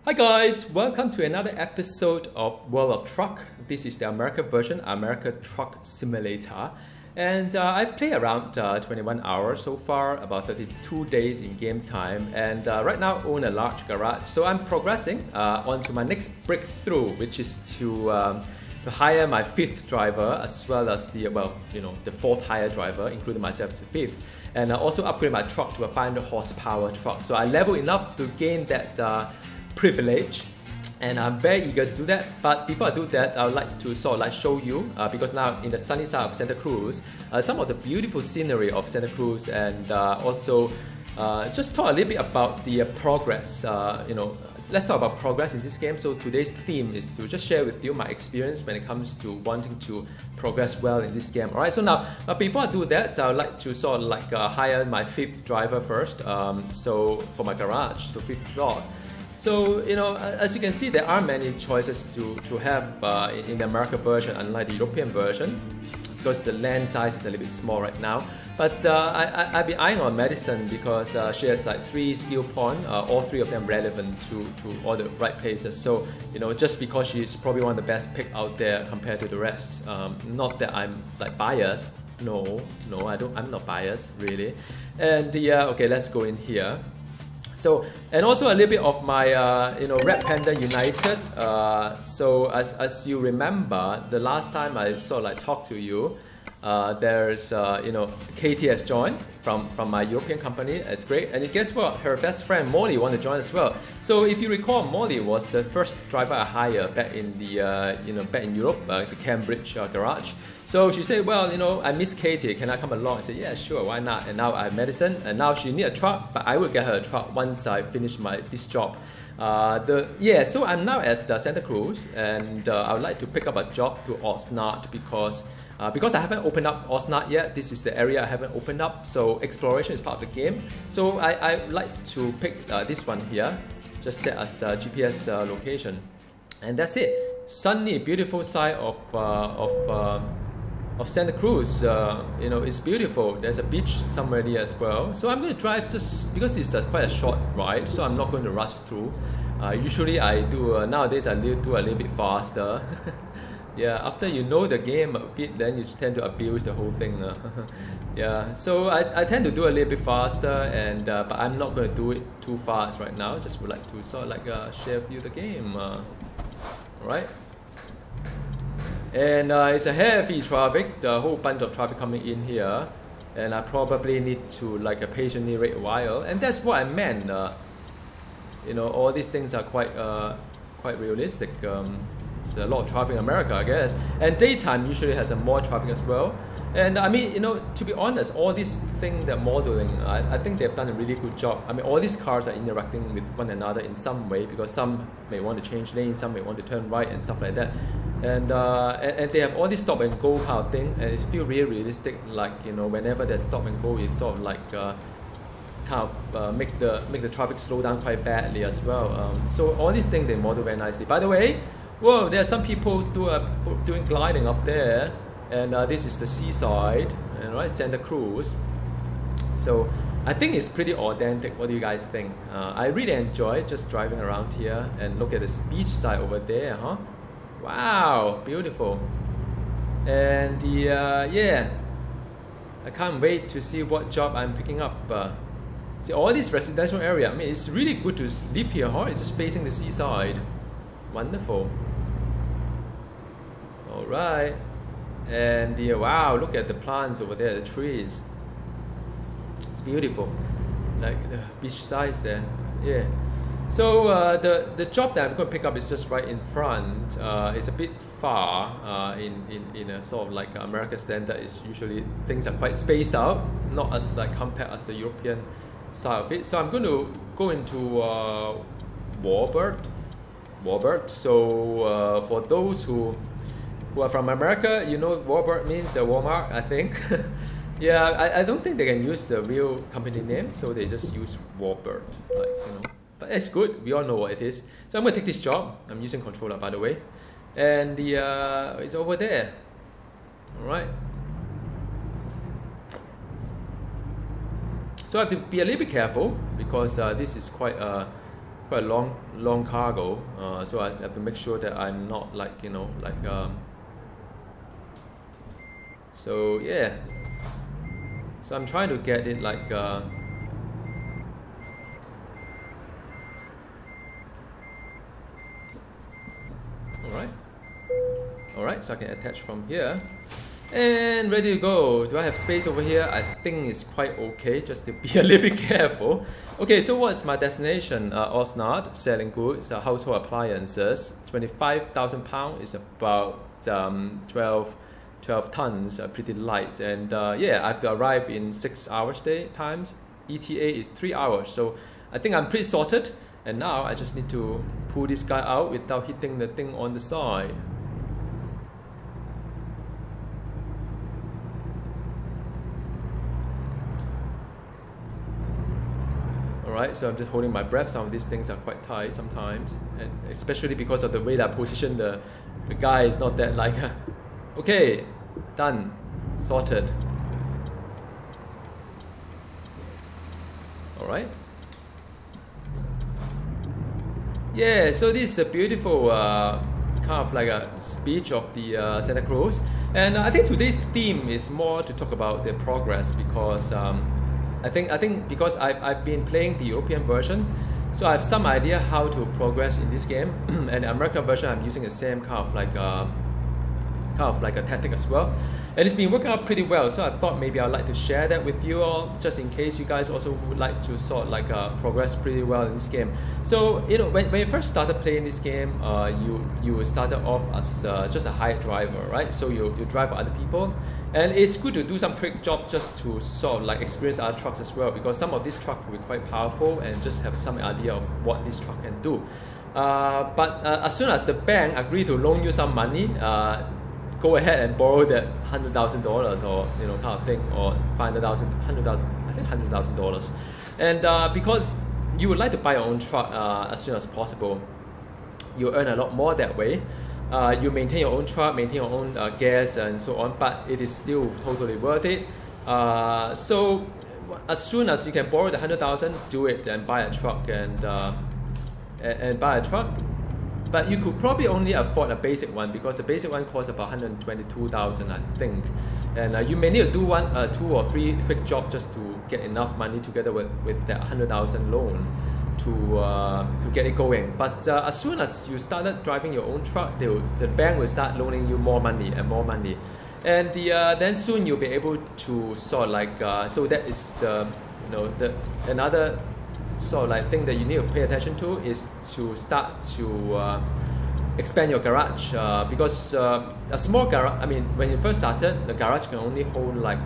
Hi guys, welcome to another episode of World of Truck. This is the America version, America Truck Simulator. And I've played around 21 hours so far, about 32 days in game time. And right now I own a large garage. So I'm progressing on to my next breakthrough, which is to hire my fifth driver as well as the fourth hire driver, including myself as the fifth. And also upgrade my truck to a 500 horsepower truck. So I level enough to gain that privilege, and I'm very eager to do that. But before I do that, I would like to show you, because now in the sunny side of Santa Cruz, some of the beautiful scenery of Santa Cruz, and also just talk a little bit about the progress. Let's talk about progress in this game. So today's theme is to just share with you my experience when it comes to wanting to progress well in this game. Alright, so now before I do that, I would like to hire my fifth driver first. So for my garage, so fifth slot. So, as you can see, there are many choices to have in the American version, unlike the European version, because the land size is a little bit small right now. But I've been eyeing on Madison because she has like 3 skill points, all 3 of them relevant to all the right places. So, just because she's probably one of the best pick out there compared to the rest. Not that I'm like biased. No, I'm not biased, really. And okay, let's go in here. So, and also a little bit of my, Red Panda United. So, as you remember, the last time I talked to you, there's, Katie has joined from my European company. It's great. And guess what? Her best friend Molly wanted to join as well. So, if you recall, Molly was the first driver I hired back in the, back in Europe, the Cambridge garage. So she said, well, I miss Katie, can I come along? I said, yeah, sure, why not? And now I have Madison, and now she needs a truck, but I will get her a truck once I finish this job. So I'm now at Santa Cruz, and I would like to pick up a job to Oxnard because I haven't opened up Oxnard yet. This is the area I haven't opened up, so exploration is part of the game. So I like to pick this one here, just set as a GPS location. And that's it. Sunny, beautiful side of Santa Cruz. It's beautiful. There's a beach somewhere there as well. So I'm going to drive just because it's quite a short ride, so I'm not going to rush through. Usually I do, nowadays I do a little bit faster. Yeah, after you know the game a bit, then you tend to abuse the whole thing. Yeah, so I tend to do a little bit faster, and but I'm not going to do it too fast right now. Just would like to share with you the game. Alright. And it's a heavy traffic, the whole bunch of traffic coming in here, and I probably need to patiently wait a while. And that's what I meant. All these things are quite realistic. There's a lot of traffic in America, I guess, and daytime usually has more traffic as well. And I mean, to be honest, all these things they're modeling, I think they've done a really good job. I mean, all these cars are interacting with one another in some way, because some may want to change lanes, some may want to turn right and stuff like that. And they have all this stop and go kind of thing, and it feels really realistic. Whenever there's stop and go, it's sort of make the traffic slow down quite badly as well. So all these things they model very nicely. By the way, whoa, there are some people doing gliding up there, and this is the seaside, and right, Santa Cruz. So I think it's pretty authentic. What do you guys think? I really enjoy just driving around here and look at this beach side over there, huh? Wow, beautiful. And I can't wait to see what job I'm picking up. See, all this residential area, I mean, it's really good to live here, huh? It's just facing the seaside. Wonderful. Alright. And wow, look at the plants over there, the trees. It's beautiful. Like the beach sides there. Yeah. So the job that I'm going to pick up is just right in front. It's a bit far in a sort of like American standard. Is usually things are quite spaced out, not as compact as the European side of it. So I'm going to go into Warbird. So for those who are from America, Warbird means the Walmart, I think. Yeah, I don't think they can use the real company name, so they just use Warbird, But it's good. We all know what it is. So I'm going to take this job. I'm using controller, by the way. And it's over there. Alright. So I have to be a little bit careful because this is quite a quite a long cargo, so I have to make sure that I'm not like, you know, like so yeah, so I'm trying to get it like alright, so I can attach from here and ready to go. Do I have space over here? I think it's quite okay, just to be a little bit careful. Okay, so what's my destination? Osnard, selling goods, household appliances. 25,000 pounds is about 12 tons, pretty light. And yeah, I have to arrive in 6 hours times. ETA is 3 hours, so I think I'm pretty sorted. And now I just need to pull this guy out without hitting the thing on the side. Alright, so I'm just holding my breath. Some of these things are quite tight sometimes, and especially because of the way that I position the guy is not that like okay, done, sorted. Alright. Yeah, so this is a beautiful kind of like a speech of the Santa Claus, and I think today's theme is more to talk about the progress, because I think because I've been playing the European version, so I have some idea how to progress in this game. And the American version, I'm using the same kind of like a tactic as well, and it's been working out pretty well. So I thought maybe I'd like to share that with you all, just in case you guys also would like to sort like progress pretty well in this game. So you know, when you first started playing this game, you started off as just a hired driver, right? So you drive for other people. And it's good to do some quick job just to sort of like experience other trucks as well, because some of these trucks will be quite powerful and just have some idea of what this truck can do. But as soon as the bank agree to loan you some money, go ahead and borrow that $100,000 or you know kind of thing, or $100,000, I think $100,000. And because you would like to buy your own truck as soon as possible, you earn a lot more that way. You maintain your own truck, maintain your own gas and so on, but it is still totally worth it. So as soon as you can borrow the 100,000, do it and buy a truck and buy a truck. But you could probably only afford a basic one, because the basic one costs about 122,000, I think. And you may need to do 2 or 3 quick jobs just to get enough money together with that 100,000 loan to get it going. But as soon as you started driving your own truck, the bank will start loaning you more money and more money, and then soon you'll be able to sort of like so that is the another sort of like thing that you need to pay attention to, is to start to expand your garage, because a small garage, I mean, when you first started, the garage can only hold like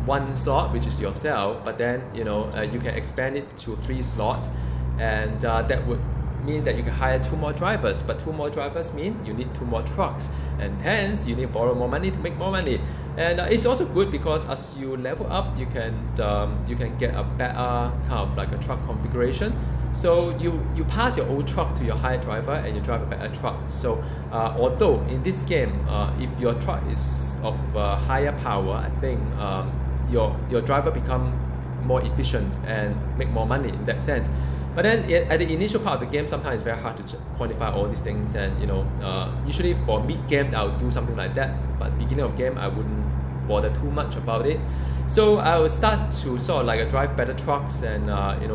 1 slot, which is yourself, but then you can expand it to 3 slots, and that would mean that you can hire 2 more drivers, but 2 more drivers mean you need 2 more trucks, and hence you need to borrow more money to make more money. And it's also good because as you level up, you can get a better kind of like a truck configuration. So you pass your old truck to your higher driver and you drive a better truck. So although in this game, if your truck is of higher power, I think your driver become more efficient and make more money in that sense. But then at the initial part of the game, sometimes it's very hard to quantify all these things, and usually for mid-game I'll do something like that, but beginning of game I wouldn't bother too much about it. So I will start to sort of like drive better trucks and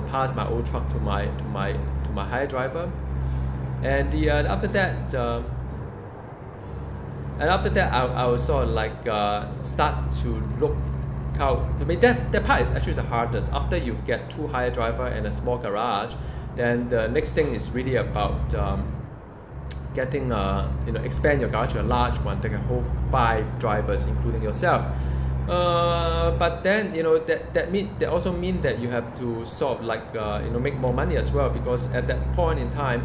pass my old truck to my higher driver, and after that I will sort of like start to look out. I mean that part is actually the hardest. After you get 2 higher driver and a small garage, then the next thing is really about getting expand your garage to a large one that can hold 5 drivers including yourself. But then that also mean that you have to sort of like make more money as well, because at that point in time,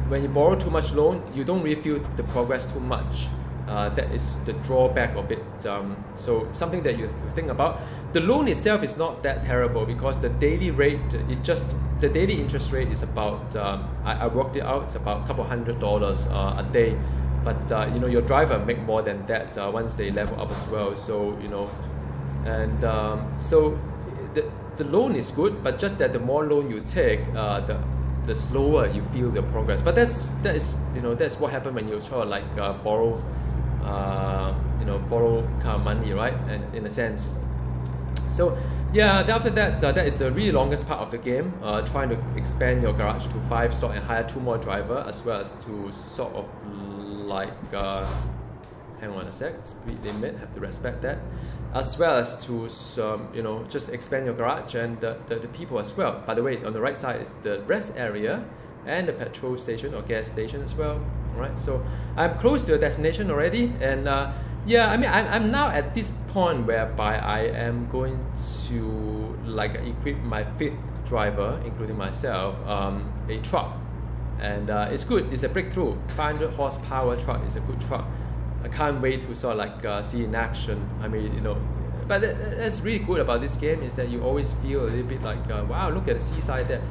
when you borrow too much loan, you don't really feel the progress too much. That is the drawback of it. So something that you have to think about. The loan itself is not that terrible, because the daily rate, the daily interest rate is about I worked it out, it's about a couple $100 a day. But your driver make more than that once they level up as well. So so the loan is good, but just that the more loan you take, the slower you feel the progress. But that's what happens when you try to like borrow kind of money, right? And in a sense. So yeah, after that, that is the really longest part of the game. Trying to expand your garage to 5 slot and hire 2 more driver, as well as to sort of like hang on a sec, speed limit, have to respect that, as well as to just expand your garage and the people as well. By the way, on the right side is the rest area and the petrol station or gas station as well. Alright, so I'm close to the destination already, and yeah, I mean I'm now at this point whereby I am going to like equip my 5th driver, including myself, a truck, and it's good. It's a breakthrough. 500 horsepower truck is a good truck. I can't wait to sort of like see in action. I mean, but that's really good about this game is that you always feel a little bit like, wow, look at the seaside there.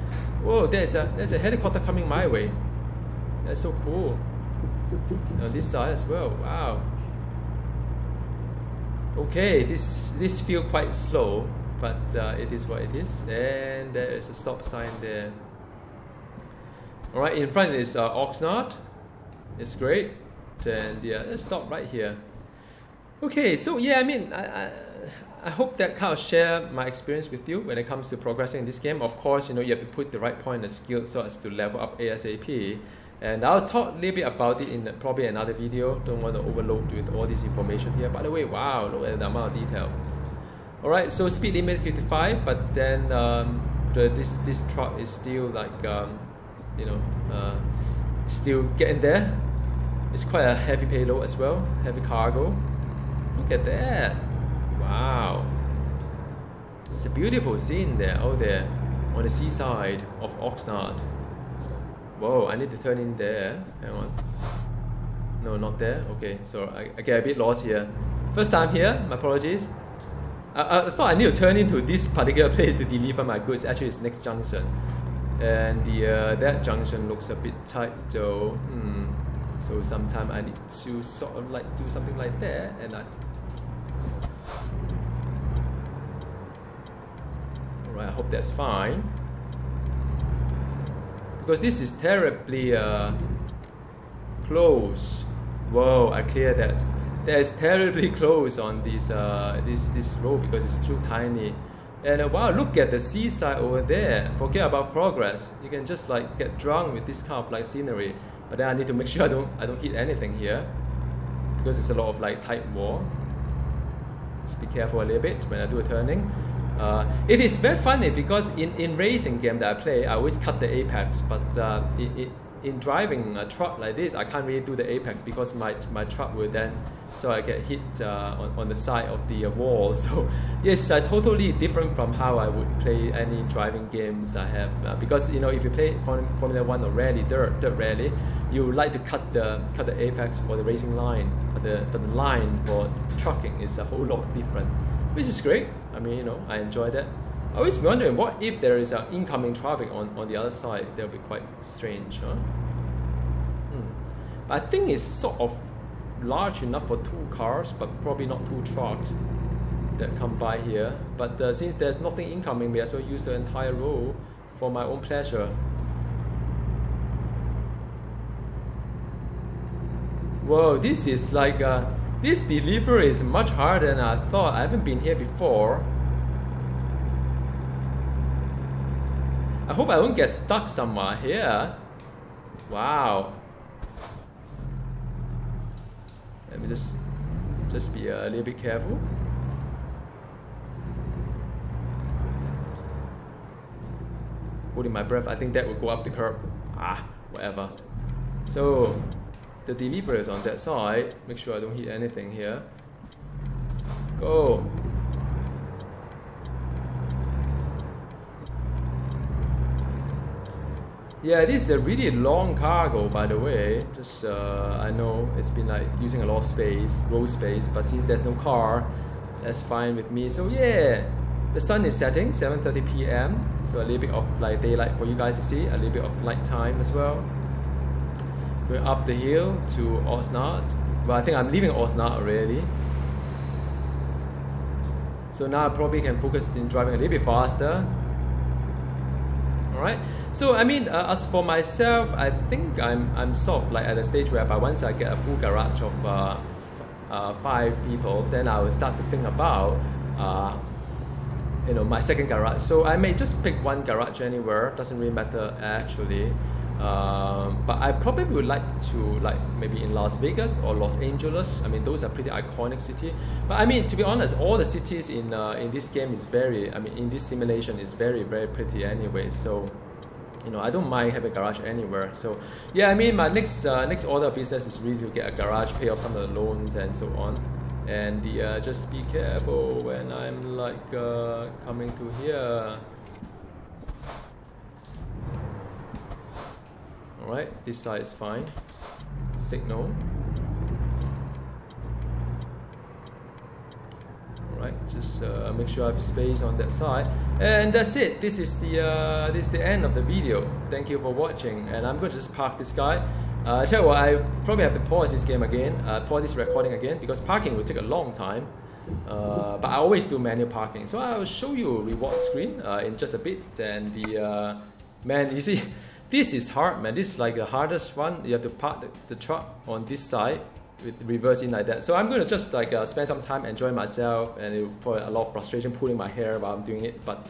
Whoa, there's a helicopter coming my way. That's so cool. On this side as well. Wow. Okay, this feels quite slow, but it is what it is. And there is a stop sign there. All right, in front is Oxnard. It's great. And yeah, let's stop right here. Okay, so yeah, I mean, I hope that kind of share my experience with you when it comes to progressing in this game. Of course, you have to put the right point and skill so as to level up ASAP. And I'll talk a little bit about it in probably another video. Don't want to overload with all this information here. By the way, wow, look at the amount of detail. Alright, so speed limit 55, but then this truck is still like, still getting there. It's quite a heavy payload as well, heavy cargo. Look at that. Wow. It's a beautiful scene there, out there, on the seaside of Oxnard. Whoa, I need to turn in there. Hang on. No, not there. Okay, so I get a bit lost here. First time here, my apologies. I thought I need to turn into this particular place to deliver my goods. Actually, it's next junction. And that junction looks a bit tight though. So sometimes I need to sort of like do something like that, and alright, I hope that's fine. Because this is terribly close. Whoa, I cleared that. That is terribly close on this this road because it's too tiny. And wow, look at the seaside over there. Forget about progress. You can just like get drunk with this kind of like scenery. But then I need to make sure I don't hit anything here because it's a lot of like tight wall. Just be careful a little bit when I do a turning. It is very funny because in racing game that I play, I always cut the apex, but in driving a truck like this, I can't really do the apex because my truck will then I get hit on the side of the wall. So yes, totally different from how I would play any driving games I have. Because if you play Formula 1 or rally, dirt rally, you like to cut the apex for the racing line, but the line for trucking is a whole lot different, which is great. I mean, I enjoy that. I always wondering what if there is incoming traffic on the other side. That would be quite strange, huh? But I think it's sort of large enough for 2 cars, but probably not 2 trucks that come by here. But since there's nothing incoming, may as well use the entire row for my own pleasure. Whoa, this is like this delivery is much harder than I thought. I haven't been here before. I hope I won't get stuck somewhere here. Wow. Let me just be a little bit careful. Holding my breath. I think that will go up the curb. Whatever. So the delivery is on that side. Make sure I don't hit anything here. Go. Yeah, this is a really long cargo, by the way. Just I know it's been like using a lot of space, road space, but since there's no car, that's fine with me. So yeah, the sun is setting, 7:30 p.m. So a little bit of like daylight for you guys to see, a little bit of night time as well. We're up the hill to Oxnard. Well, I think I'm leaving Oxnard already. So now I probably can focus in driving a little bit faster. Alright, so I mean, as for myself, I think I'm sort of like at a stage where once I get a full garage of 5 people, then I will start to think about you know, my second garage. So I may just pick one garage anywhere, doesn't really matter actually. But I probably would like to, like, maybe in Las Vegas or Los Angeles. I mean, those are pretty iconic cities. But I mean, to be honest, all the cities in this game is very, I mean, in this simulation is very, very pretty anyway. So, you know, I don't mind having a garage anywhere. So, yeah, I mean, my next order of business is really to get a garage, pay off some of the loans and so on. And just be careful when I'm like coming to here. Alright, this side is fine. Signal. Alright, just make sure I have space on that side. And that's it. This is the end of the video. Thank you for watching. And I'm going to just park this guy. I tell you what, I probably have to pause this game again, pause this recording again, because parking will take a long time. But I always do manual parking. So I'll show you a reward screen in just a bit. And man, you see, this is hard, man. This is like the hardest one. You have to park the truck on this side with reverse in like that. So I'm going to just like spend some time enjoying myself, and it will probably a lot of frustration pulling my hair while I'm doing it. But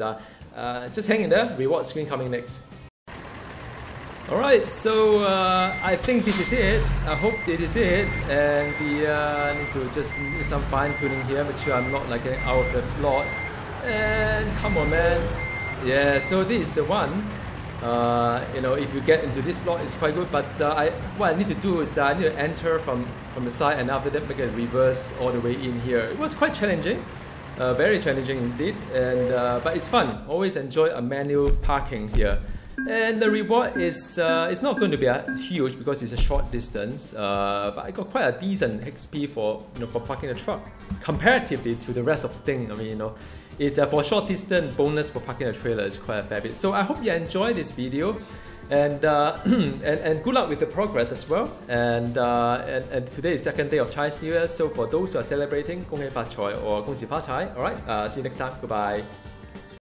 just hang in there. Reward screen coming next. Alright, so I think this is it. I hope it is it. And I need to just do some fine tuning here, make sure I'm not like getting out of the lot. And come on, man. Yeah, so this is the one. You know, if you get into this slot, it's quite good. But what I need to do is I need to enter from the side, and after that make a reverse all the way in here. It was quite challenging, very challenging indeed. And but it's fun. Always enjoy a manual parking here. And the reward is it's not going to be huge because it's a short distance. But I got quite a decent XP for parking the truck comparatively to the rest of the thing. I mean, you know. For short distance bonus for parking a trailer is quite a fair bit. So I hope you enjoy this video, and and good luck with the progress as well. And today is second day of Chinese New Year. So for those who are celebrating, 恭喜發財 or 恭喜發財. Alright, see you next time. Goodbye.